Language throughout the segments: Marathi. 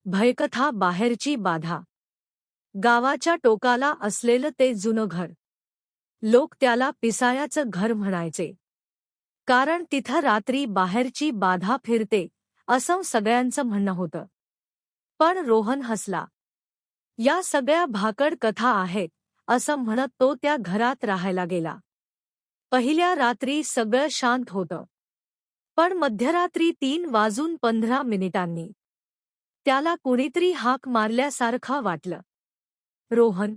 भयकथा बाहेरची बाधा. गावाच्या टोकाला असलेलं ते जुनं घर. लोक त्याला पिसाळ्याचं घर म्हणायचे. कारण तिथं रात्री बाहेरची बाधा फिरते असं सगळ्यांचं म्हणणं होतं. पण रोहन हसला. या सगळ्या भाकड कथा आहेत असं म्हणत तो त्या घरात राहायला गेला. पहिल्या रात्री सगळं शांत होतं. पण मध्यरात्री 3:15 त्याला कुणीतरी हाक मारल्यासारखं वाटलं. रोहन.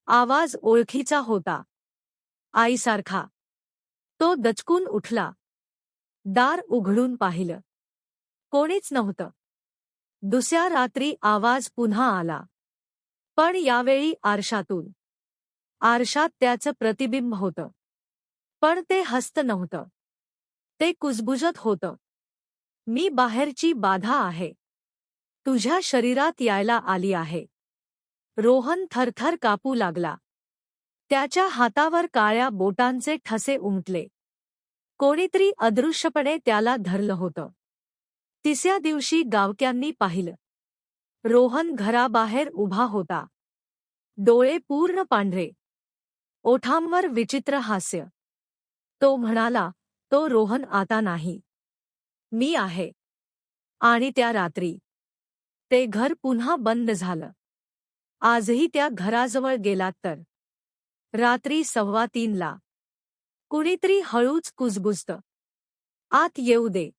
आवाज ओळखीचा होता. आईसारखा. तो दचकून उठला. दार उघडून पाहिलं. कोणीच नव्हतं. दुसऱ्या रात्री आवाज पुन्हा आला. पण यावेळी आरशातून. आरशात त्याचं प्रतिबिंब होतं. पण ते हसत नव्हतं. ते कुजबुजत होतं. मी बाहेरची बाधा आहे. तुझ्या शरीरात यायला आली आहे. रोहन थरथर कापू लागला. त्याच्या हातावर काळ्या बोटांचे ठसे उमटले. कोणीतरी अदृश्यपणे त्याला धरलं होतं. तिसऱ्या दिवशी गावक्यांनी पाहिलं. रोहन घराबाहेर उभा होता. डोळे पूर्ण पांढरे. ओठांवर विचित्र हास्य. तो म्हणाला, तो रोहन आता नाही. मी आहे. आणि त्या रात्री ते घर पुन्हा बंद झालं. आजही त्या घराजवळ गेलात तर रात्री 2:15 कुणीतरी हळूच कुजबुजतं. आत येऊ दे.